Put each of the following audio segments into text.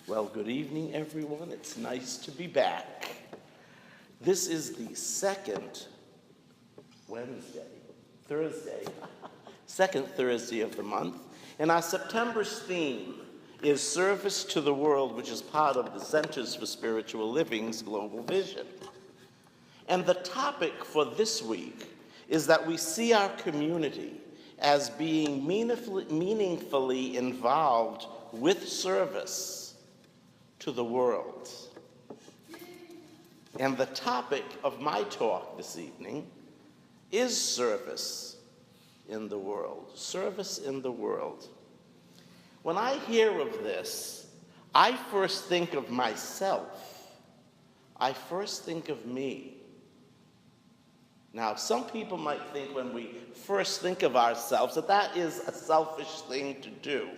Well, good evening, everyone. It's nice to be back. This is the second Thursday of the month, and our September's theme is Service to the World, which is part of the Centers for Spiritual Living's Global Vision. And the topic for this week is that we see our community as being meaningfully involved with service to the world. And the topic of my talk this evening is service in the world. Service in the world. When I hear of this, I first think of myself. I first think of me. Now, some people might think when we first think of ourselves that is a selfish thing to do.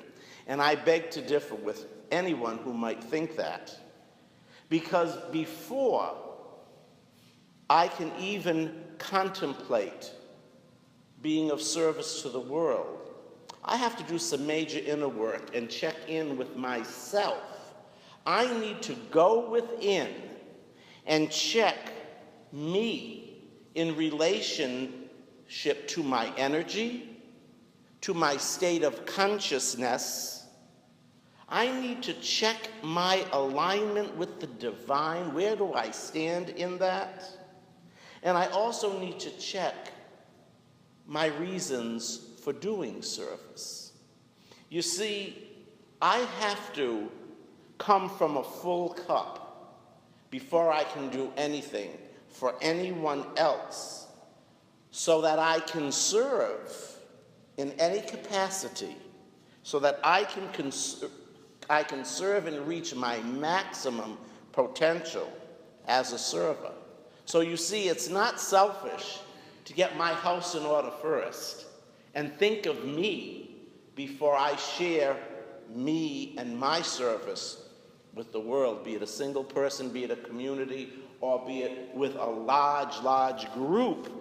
And I beg to differ with anyone who might think that. Because before I can even contemplate being of service to the world, I have to do some major inner work and check in with myself. I need to go within and check me in relationship to my energy, to my state of consciousness. I need to check my alignment with the divine. Where do I stand in that? And I also need to check my reasons for doing service. You see, I have to come from a full cup before I can do anything for anyone else, so that I can serve in any capacity, so that I can serve and reach my maximum potential as a server. So you see, it's not selfish to get my house in order first and think of me before I share me and my service with the world, be it a single person, be it a community, or be it with a large group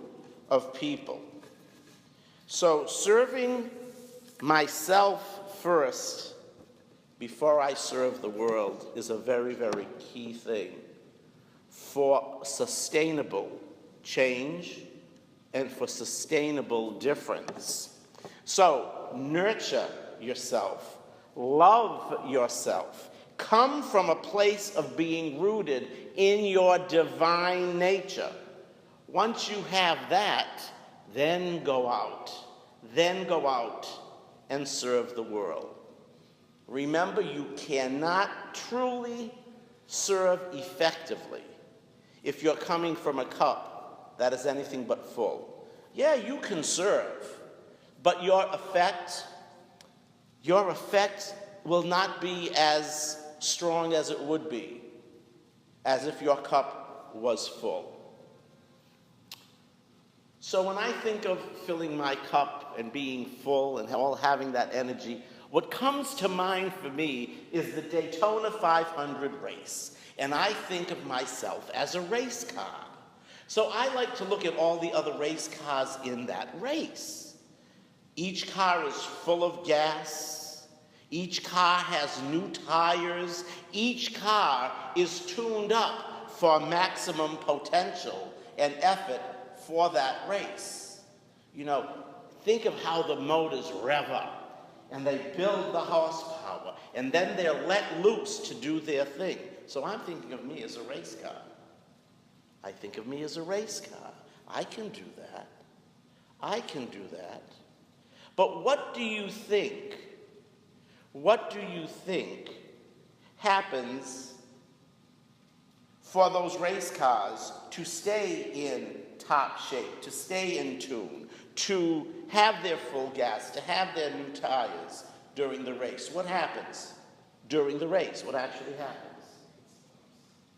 of people. So serving myself first before I serve the world is a very key thing for sustainable change and for sustainable difference. So nurture yourself, love yourself, come from a place of being rooted in your divine nature. Once you have that, then go out and serve the world. Remember, you cannot truly serve effectively if you're coming from a cup that is anything but full. Yeah, you can serve, but your effect will not be as strong as it would be as if your cup was full. So when I think of filling my cup and being full and all having that energy, what comes to mind for me is the Daytona 500 race. And I think of myself as a race car. So I like to look at all the other race cars in that race. Each car is full of gas. Each car has new tires. Each car is tuned up for maximum potential and effort for that race. You know, think of how the motors rev up and they build the horsepower and then they're let loose to do their thing. So I'm thinking of me as a race car. I think of me as a race car. I can do that. I can do that. But what do you think? What do you think happens for those race cars to stay in top shape, to stay in tune, to have their full gas, to have their new tires during the race? What happens during the race? What actually happens?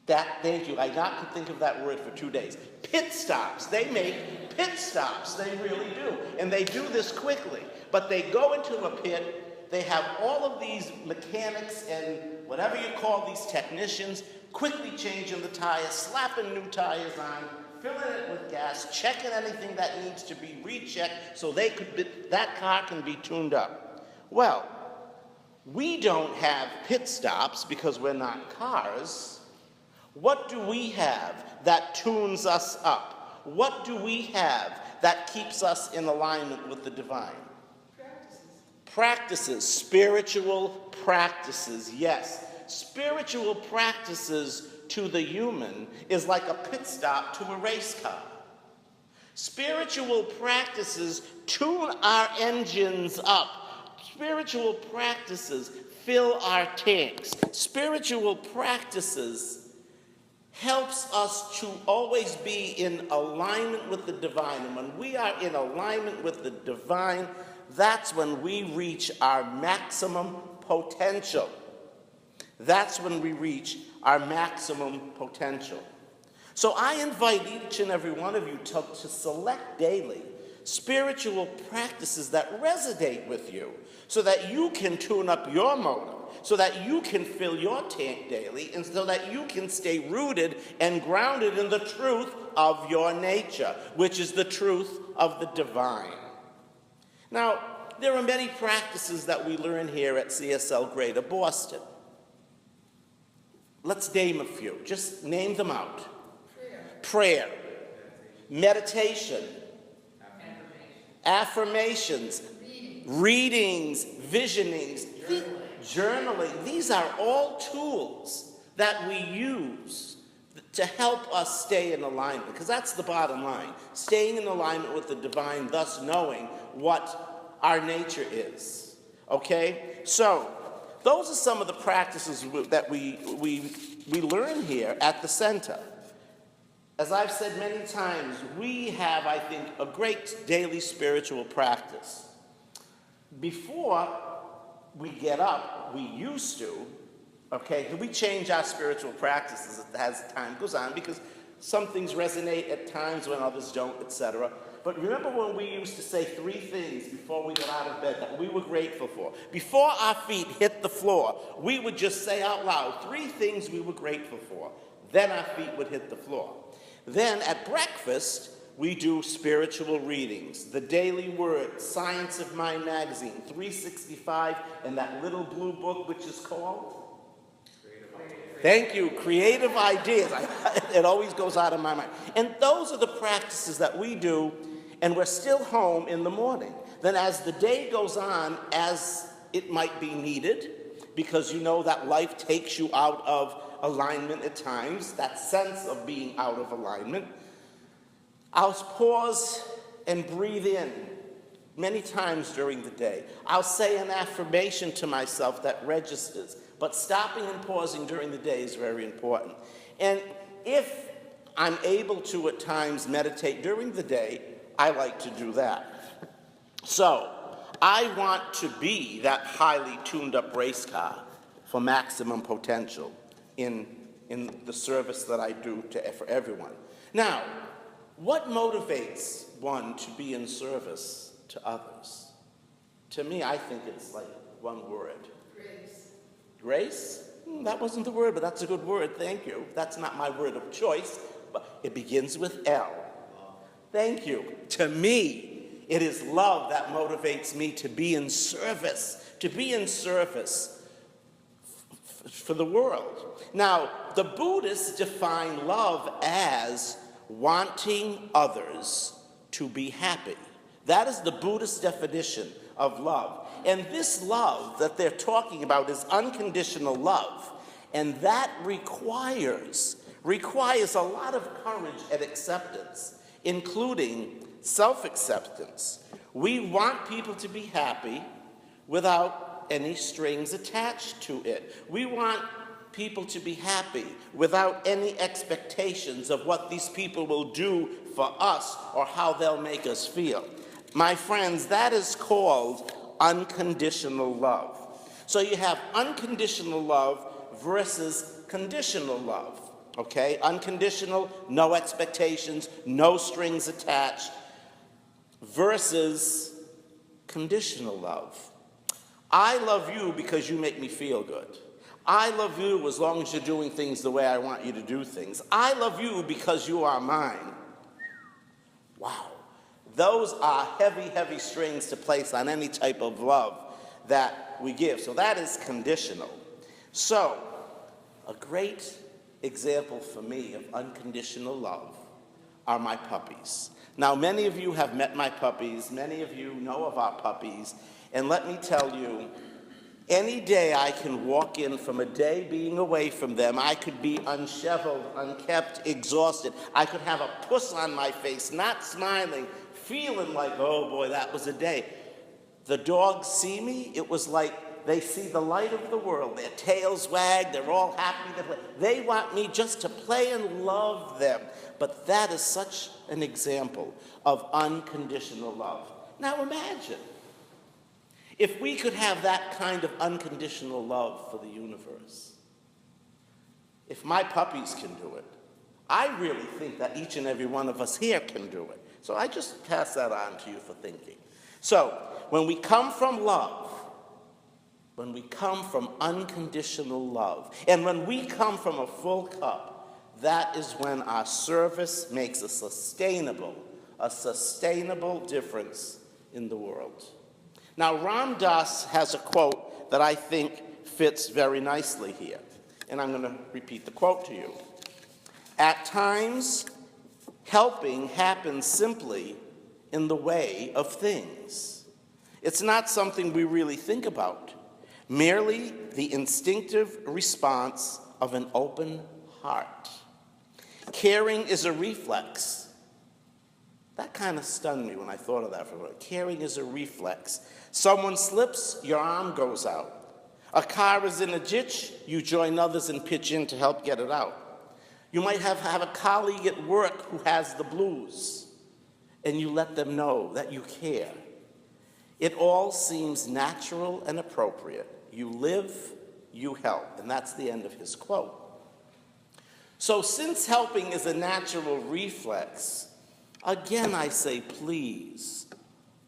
Thank you. I got to think of that word for 2 days. Pit stops. They make pit stops. They really do. And they do this quickly. But they go into a pit. They have all of these mechanics and whatever you call these technicians quickly changing the tires, slapping new tires on, filling it with gas, checking anything that needs to be rechecked so that car can be tuned up. Well, We don't have pit stops because we're not cars. What do we have that tunes us up? What do we have that keeps us in alignment with the divine? Practices, spiritual practices, yes. Spiritual practices to the human is like a pit stop to a race car. Spiritual practices tune our engines up. Spiritual practices fill our tanks. Spiritual practices helps us to always be in alignment with the divine. And when we are in alignment with the divine, that's when we reach our maximum potential. That's when we reach our maximum potential. So I invite each and every one of you to select daily spiritual practices that resonate with you so that you can tune up your motor, so that you can fill your tank daily, and so that you can stay rooted and grounded in the truth of your nature, which is the truth of the divine. Now, there are many practices that we learn here at CSL Greater Boston. Let's name a few. Just name them out. Prayer. Meditation. Affirmations. Readings. Visionings. Journaling. These are all tools that we use to help us stay in alignment, because that's the bottom line. Staying in alignment with the divine, thus knowing what our nature is. Okay? So, those are some of the practices that we learn here at the center. As I've said many times, we have, I think, a great daily spiritual practice. Before we get up, we used to, okay, we change our spiritual practices as time goes on, because some things resonate at times when others don't, etc. But remember when we used to say 3 things before we got out of bed that we were grateful for? Before our feet hit the floor, we would just say out loud 3 things we were grateful for. Then our feet would hit the floor. Then at breakfast, we do spiritual readings, the Daily Word, Science of Mind magazine, 365, and that little blue book which is called? Thank you, Creative Ideas. It always goes out of my mind. And those are the practices that we do, and we're still home in the morning. Then as the day goes on, as it might be needed, because you know that life takes you out of alignment at times, that sense of being out of alignment, I'll pause and breathe in many times during the day. I'll say an affirmation to myself that registers, but stopping and pausing during the day is very important. And if I'm able to at times meditate during the day, I like to do that. So I want to be that highly tuned up race car for maximum potential in the service that I do for everyone. Now, what motivates one to be in service to others? To me, I think it's like one word. Grace. Grace? That wasn't the word, but that's a good word. Thank you. That's not my word of choice, but it begins with L. Thank you. To me, it is love that motivates me to be in service, for the world. Now, the Buddhists define love as wanting others to be happy. That is the Buddhist definition of love. And this love that they're talking about is unconditional love. And that requires a lot of courage and acceptance, including self-acceptance. We want people to be happy without any strings attached to it. We want people to be happy without any expectations of what these people will do for us or how they'll make us feel. My friends, that is called unconditional love. So you have unconditional love versus conditional love, okay? Unconditional, no expectations, no strings attached, versus conditional love. I love you because you make me feel good. I love you as long as you're doing things the way I want you to do things. I love you because you are mine. Wow. Those are heavy, heavy strings to place on any type of love that we give. So that is conditional. So, a great example for me of unconditional love are my puppies. Now, many of you have met my puppies. Many of you know of our puppies. And let me tell you, any day I can walk in from a day being away from them, I could be unshoveled, unkept, exhausted. I could have a puss on my face, not smiling, feeling like, oh boy, that was a day. The dogs see me, it was like they see the light of the world. Their tails wag, they're all happy to play. They want me just to play and love them. But that is such an example of unconditional love. Now imagine if we could have that kind of unconditional love for the universe. If my puppies can do it, I really think that each and every one of us here can do it. So I just pass that on to you for thinking. So when we come from love, when we come from unconditional love, and when we come from a full cup, that is when our service makes a sustainable difference in the world. Now, Ram Dass has a quote that I think fits very nicely here, and I'm going to repeat the quote to you. At times, helping happens simply in the way of things. It's not something we really think about, merely the instinctive response of an open heart. Caring is a reflex. That kind of stunned me when I thought of that for a minute. Caring is a reflex. Someone slips, your arm goes out. A car is in a ditch, you join others and pitch in to help get it out. You might have a colleague at work who has the blues, and you let them know that you care. It all seems natural and appropriate. You live, you help. And that's the end of his quote. So since helping is a natural reflex, again I say, please,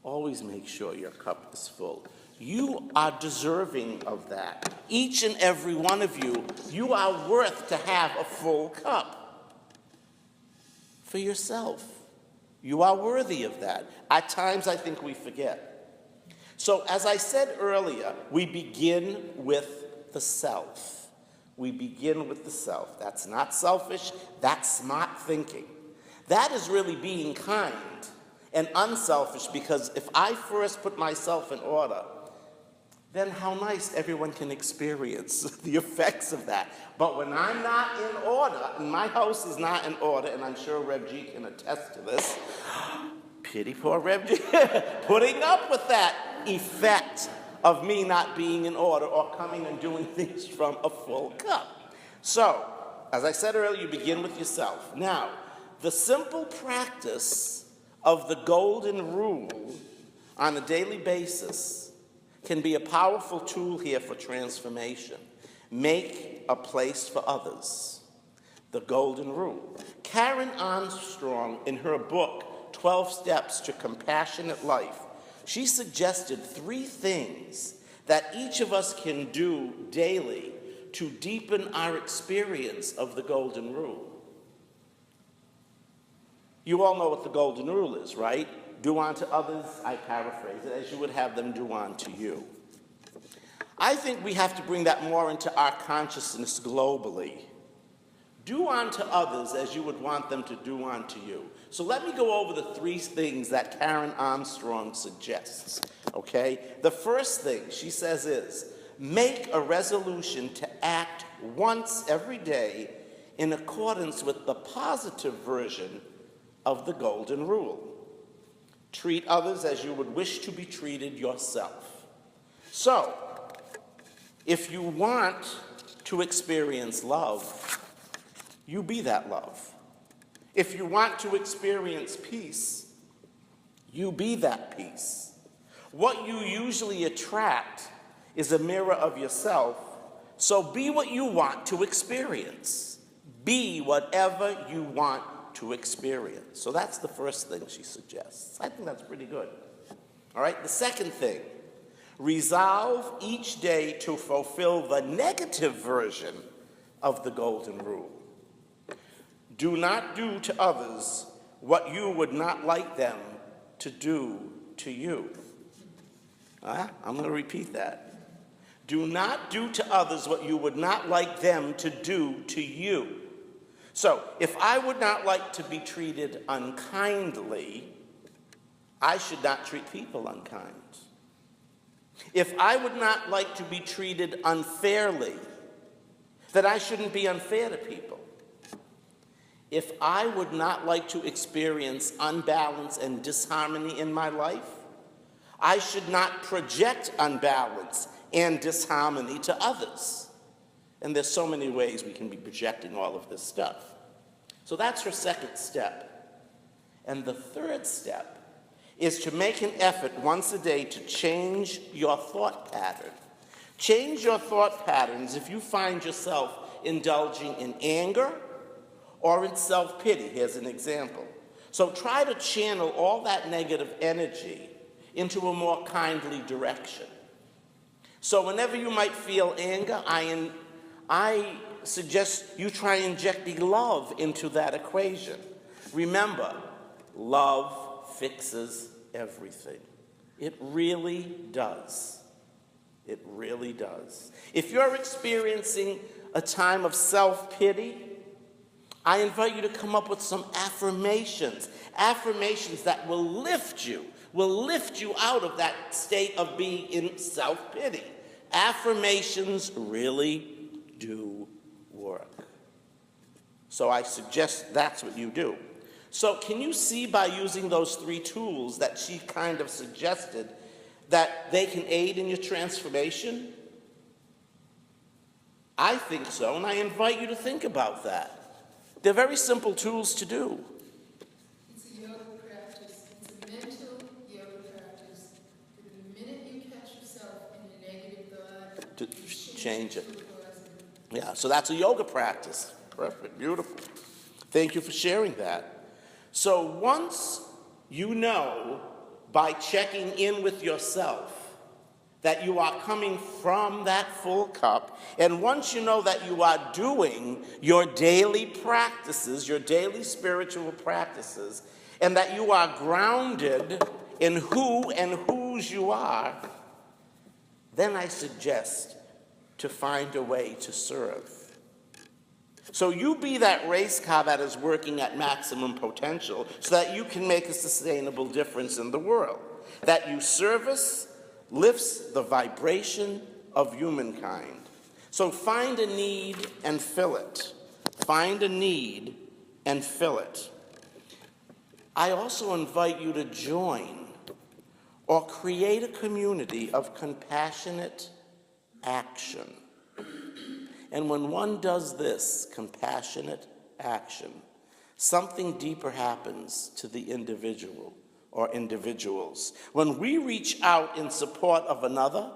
always make sure your cup is full. You are deserving of that. Each and every one of you, you are worth to have a full cup for yourself. You are worthy of that. At times I think we forget. So as I said earlier, we begin with the self. We begin with the self. That's not selfish, that's smart thinking. That is really being kind and unselfish, because if I first put myself in order, then how nice everyone can experience the effects of that. But when I'm not in order, and my house is not in order, and I'm sure Reb G can attest to this, pity poor Reb G, putting up with that effect of me not being in order or coming and doing things from a full cup. So, as I said earlier, you begin with yourself. Now, the simple practice of the golden rule on a daily basis can be a powerful tool here for transformation. Make a place for others. The golden rule. Karen Armstrong, in her book, 12 Steps to Compassionate Life, she suggested 3 things that each of us can do daily to deepen our experience of the golden rule. You all know what the golden rule is, right? Do unto others, I paraphrase it, as you would have them do unto you. I think we have to bring that more into our consciousness globally. Do unto others as you would want them to do unto you. So let me go over the 3 things that Karen Armstrong suggests, okay? The first thing she says is, make a resolution to act once every day in accordance with the positive version of the golden rule. Treat others as you would wish to be treated yourself. So, if you want to experience love, you be that love. If you want to experience peace, you be that peace. What you usually attract is a mirror of yourself, so be what you want to experience. Be whatever you want to experience. So that's the first thing she suggests. I think that's pretty good. All right, the second thing, resolve each day to fulfill the negative version of the golden rule. Do not do to others what you would not like them to do to you. I'm going to repeat that. Do not do to others what you would not like them to do to you. So, if I would not like to be treated unkindly, I should not treat people unkind. If I would not like to be treated unfairly, then I shouldn't be unfair to people. If I would not like to experience unbalance and disharmony in my life, I should not project unbalance and disharmony to others. And there's so many ways we can be projecting all of this stuff. So that's her second step. And the third step is to make an effort once a day to change your thought pattern. Change your thought patterns if you find yourself indulging in anger or in self-pity. Here's an example. So try to channel all that negative energy into a more kindly direction. So whenever you might feel anger, I suggest you try and inject the love into that equation. Remember, love fixes everything. It really does. It really does. If you're experiencing a time of self-pity, I invite you to come up with some affirmations that will lift you out of that state of being in self-pity. Affirmations really do work. So I suggest that's what you do. So can you see by using those three tools that she kind of suggested that they can aid in your transformation? I think so, and I invite you to think about that. They're very simple tools to do. It's a yoga practice. It's a mental yoga practice. The minute you catch yourself in a negative thought, To change it. to a positive. Yeah, so that's a yoga practice. Perfect, beautiful. Thank you for sharing that. So once you know by checking in with yourself that you are coming from that full cup, and once you know that you are doing your daily practices, your daily spiritual practices, and that you are grounded in who and whose you are, then I suggest to find a way to serve. So you be that race car that is working at maximum potential so that you can make a sustainable difference in the world. That you service lifts the vibration of humankind. So find a need and fill it. Find a need and fill it. I also invite you to join or create a community of compassionate action. And when one does this compassionate action, something deeper happens to the individual or individuals. When we reach out in support of another,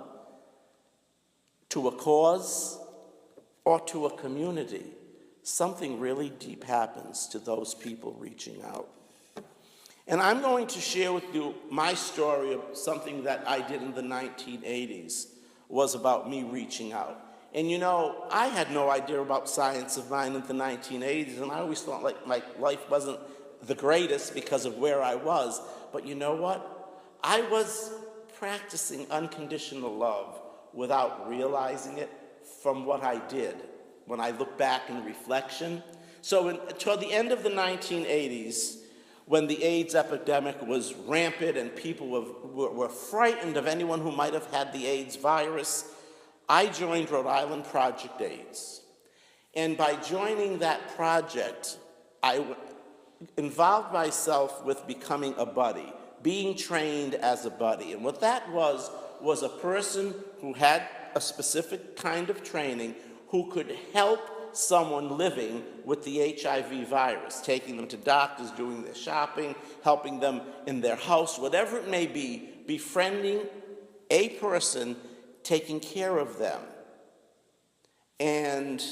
to a cause, or to a community, something really deep happens to those people reaching out. And I'm going to share with you my story of something that I did in the 1980s, was about me reaching out. And you know, I had no idea about science of mind in the 1980s, and I always thought like my life wasn't the greatest because of where I was. But you know what? I was practicing unconditional love without realizing it from what I did when I look back in reflection. So toward the end of the 1980s, when the AIDS epidemic was rampant and people were frightened of anyone who might have had the AIDS virus, I joined Rhode Island Project AIDS. And by joining that project, I involved myself with becoming a buddy, being trained as a buddy. And what that was a person who had a specific kind of training who could help someone living with the HIV virus, taking them to doctors, doing their shopping, helping them in their house, whatever it may be, befriending a person, taking care of them. And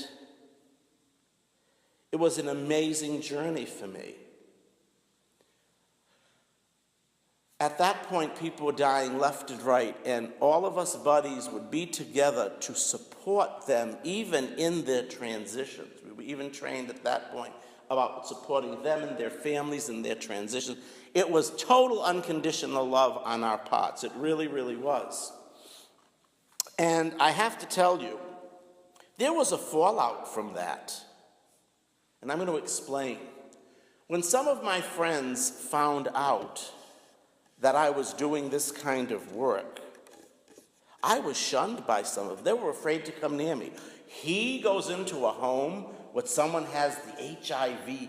it was an amazing journey for me. At that point, people were dying left and right, and all of us buddies would be together to support them even in their transitions. We were even trained at that point about supporting them and their families in their transitions. It was total unconditional love on our parts. It really, really was. And I have to tell you, there was a fallout from that. And I'm going to explain. When some of my friends found out that I was doing this kind of work, I was shunned by some of them. They were afraid to come near me. He goes into a home where someone has the HIV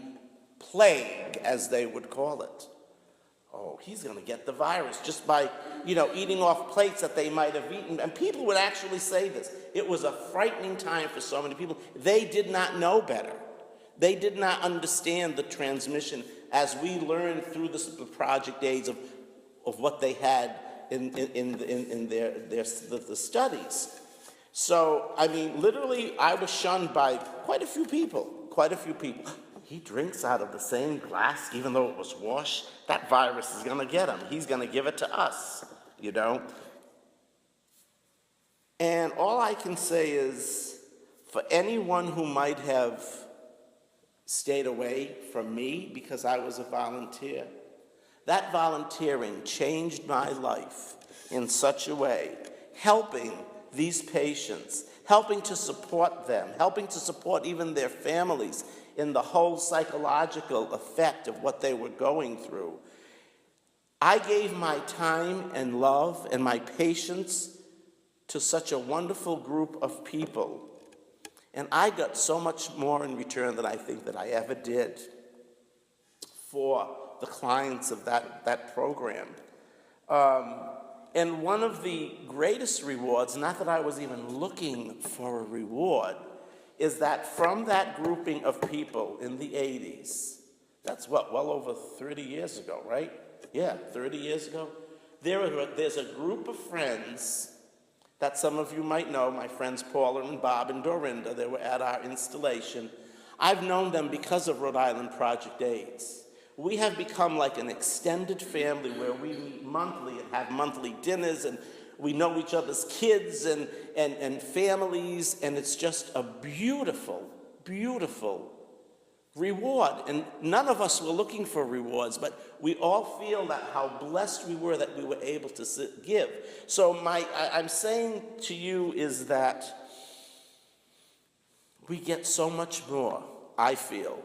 plague, as they would call it. Oh, he's going to get the virus just by, eating off plates that they might have eaten. And people would actually say this. It was a frightening time for so many people. They did not know better. They did not understand the transmission as we learned through the project aids of what they had in the studies. So, literally, I was shunned by quite a few people. He drinks out of the same glass, even though it was washed. That virus is going to get him. He's going to give it to us, And all I can say is, for anyone who might have stayed away from me because I was a volunteer, that volunteering changed my life in such a way, helping these patients, helping to support them, helping to support even their families in the whole psychological effect of what they were going through. I gave my time and love and my patience to such a wonderful group of people, and I got so much more in return than I think that I ever did for the clients of that program. And one of the greatest rewards, not that I was even looking for a reward, is that from that grouping of people in the 80s, that's well over 30 years ago, right? Yeah, 30 years ago. There's a group of friends that some of you might know, my friends Paula and Bob and Dorinda. They were at our installation. I've known them because of Rhode Island Project AIDS. We have become like an extended family where we meet monthly and have monthly dinners, and we know each other's kids and families, and it's just a beautiful, beautiful reward. And none of us were looking for rewards, but we all feel that how blessed we were that we were able to give. So I'm saying to you is that we get so much more, I feel,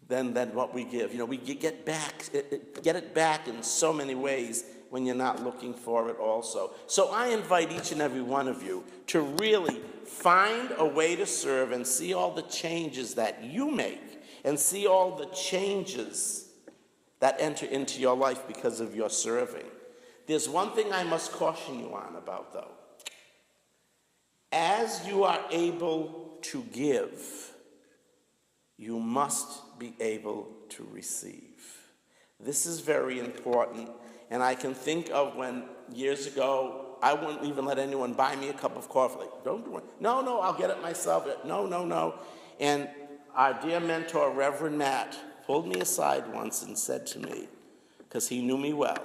than what we give. We get it back in so many ways when you're not looking for it also. So I invite each and every one of you to really find a way to serve and see all the changes that you make and see all the changes that enter into your life because of your serving. There's one thing I must caution you on about, though. As you are able to give, you must be able to receive. This is very important, and I can think of when years ago I wouldn't even let anyone buy me a cup of coffee. Like, don't do it. No, I'll get it myself. No. And our dear mentor, Reverend Matt, pulled me aside once and said to me, because he knew me well,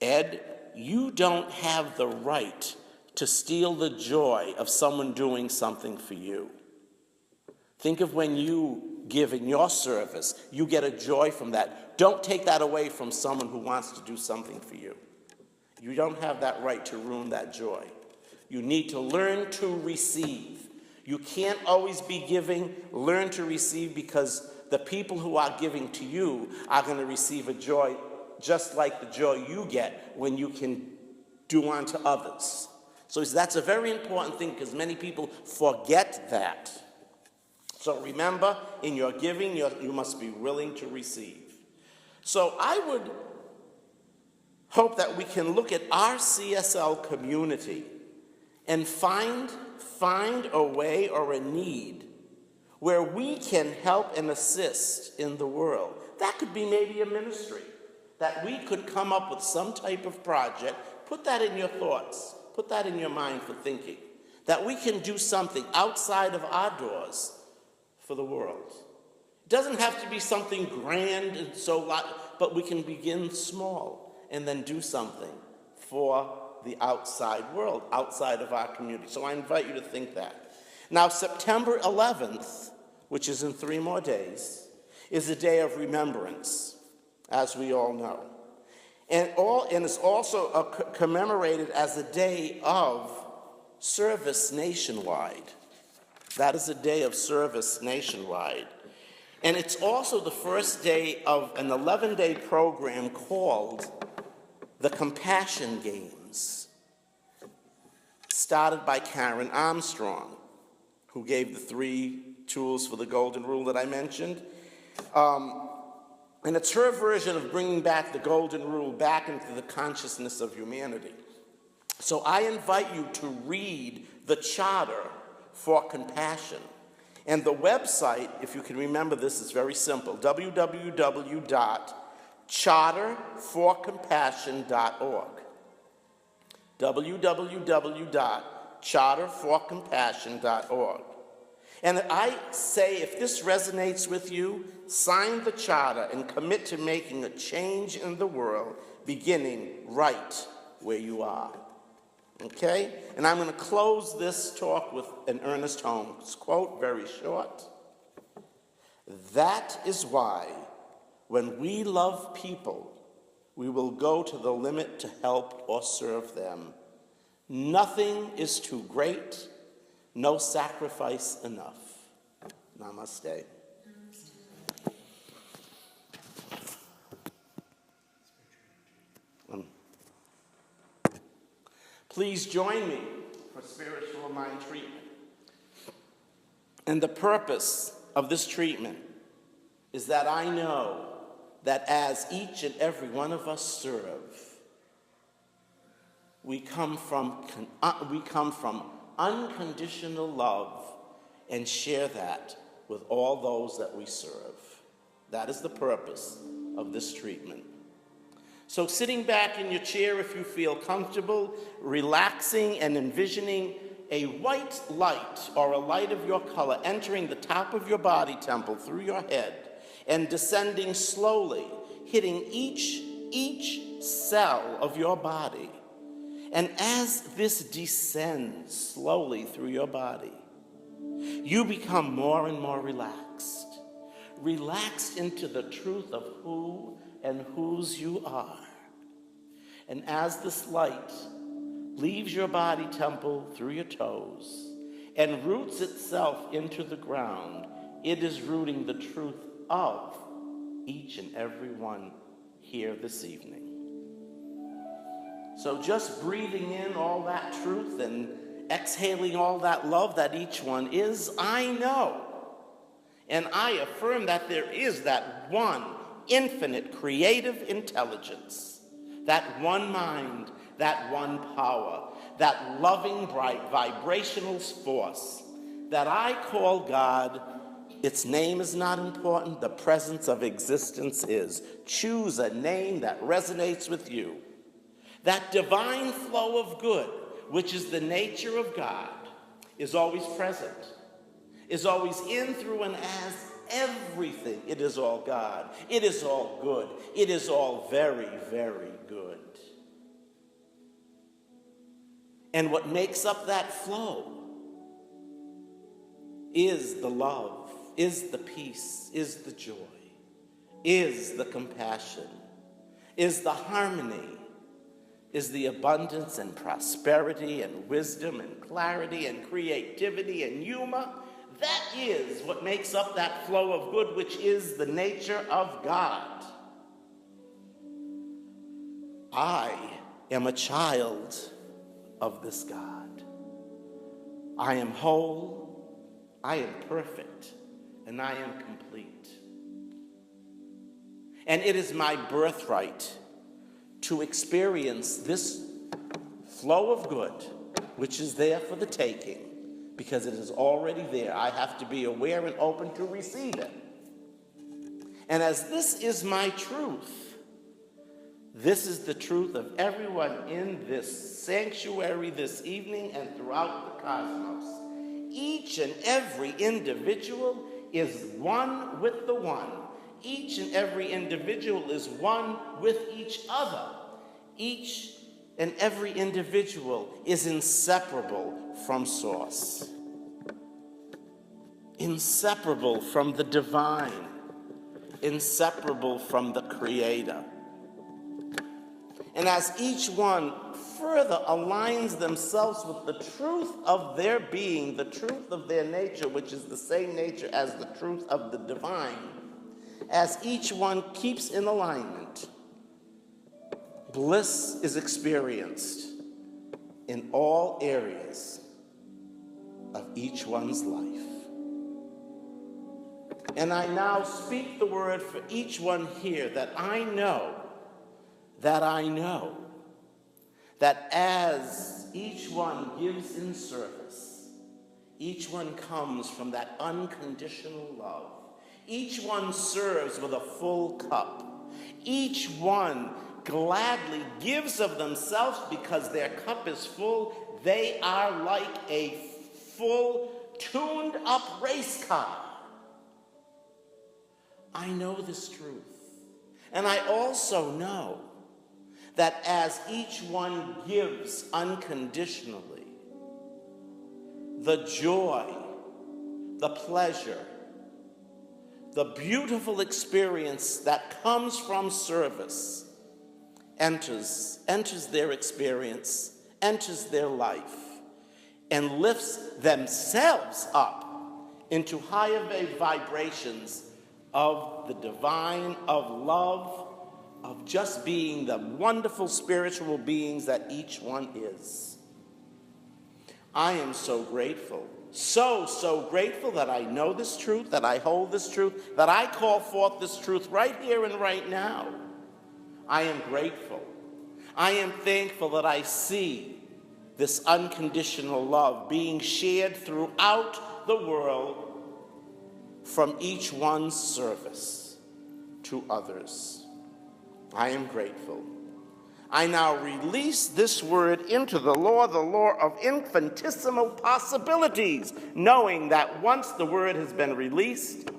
Ed, you don't have the right to steal the joy of someone doing something for you. Think of when you give in your service, you get a joy from that. Don't take that away from someone who wants to do something for you. You don't have that right to ruin that joy. You need to learn to receive. You can't always be giving. Learn to receive, because the people who are giving to you are going to receive a joy just like the joy you get when you can do unto others. So that's a very important thing, because many people forget that. So remember, in your giving, you must be willing to receive. So I would hope that we can look at our CSL community and find a way or a need where we can help and assist in the world. That could be maybe a ministry, that we could come up with some type of project. Put that in your thoughts. Put that in your mind for thinking. That we can do something outside of our doors for the world. It doesn't have to be something grand and but we can begin small and then do something for the outside world, outside of our community. So I invite you to think that. Now, September 11th, which is in 3 more days, is a day of remembrance, as we all know. And it's also commemorated as a day of service nationwide. That is a day of service nationwide. And it's also the first day of an 11-day program called the Compassion Games, started by Karen Armstrong, who gave the 3 tools for the Golden Rule that I mentioned. And it's her version of bringing back the Golden Rule back into the consciousness of humanity. So I invite you to read the Charter for Compassion. And the website, if you can remember this, is very simple, www.charterforcompassion.org. www.charterforcompassion.org. And I say, if this resonates with you, sign the charter and commit to making a change in the world, beginning right where you are. Okay? And I'm going to close this talk with an Ernest Holmes quote, very short. That is why, when we love people, we will go to the limit to help or serve them. Nothing is too great, no sacrifice enough. Namaste. Please join me for spiritual mind treatment. And the purpose of this treatment is that I know that as each and every one of us serve, we come from unconditional love and share that with all those that we serve. That is the purpose of this treatment. So sitting back in your chair, if you feel comfortable, relaxing and envisioning a white light or a light of your color entering the top of your body temple through your head and descending slowly, hitting each cell of your body. And as this descends slowly through your body, you become more and more relaxed into the truth of who and whose you are. And as this light leaves your body temple through your toes and roots itself into the ground, it is rooting the truth of each and every one here this evening. So just breathing in all that truth and exhaling all that love that each one is, I know and I affirm that there is that one infinite creative intelligence, that one mind, that one power, that loving, bright, vibrational force that I call God. Its name is not important. The presence of existence is. Choose a name that resonates with you. That divine flow of good, which is the nature of God, is always present, is always in, through, and as everything. It is all God. It is all good. It is all very, very good. And what makes up that flow is the love, is the peace, is the joy, is the compassion, is the harmony, is the abundance and prosperity and wisdom and clarity and creativity and humor. That is what makes up that flow of good, which is the nature of God. I am a child of this God. I am whole, I am perfect, and I am complete. And it is my birthright to experience this flow of good, which is there for the taking, because it is already there. I have to be aware and open to receive it. And as this is my truth, this is the truth of everyone in this sanctuary this evening and throughout the cosmos. Each and every individual is one with the one. Each and every individual is one with each other. Each and every individual is inseparable from Source, inseparable from the divine, inseparable from the Creator. And as each one further aligns themselves with the truth of their being, the truth of their nature, which is the same nature as the truth of the divine, as each one keeps in alignment, bliss is experienced in all areas of each one's life. And I now speak the word for each one here that I know that as each one gives in service, each one comes from that unconditional love. Each one serves with a full cup. Each one gladly gives of themselves because their cup is full. They are like a full, tuned-up race car. I know this truth. And I also know that as each one gives unconditionally, the joy, the pleasure, the beautiful experience that comes from service enters their experience, enters their life, and lifts themselves up into higher vibrations of the divine, of love, of just being the wonderful spiritual beings that each one is. I am so grateful, so grateful that I know this truth, that I hold this truth, that I call forth this truth right here and right now. I am grateful. I am thankful that I see this unconditional love being shared throughout the world from each one's service to others. I am grateful. I now release this word into the law of infinitesimal possibilities, knowing that once the word has been released,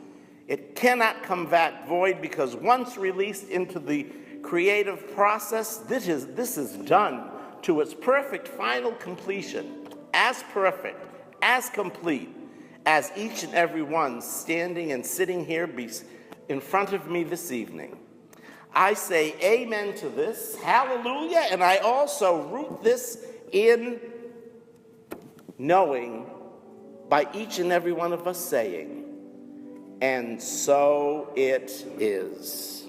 it cannot come back void, because once released into the creative process, this is done to its perfect final completion, as perfect, as complete, as each and every one standing and sitting here in front of me this evening. I say amen to this, hallelujah, and I also root this in knowing by each and every one of us saying, and so it is.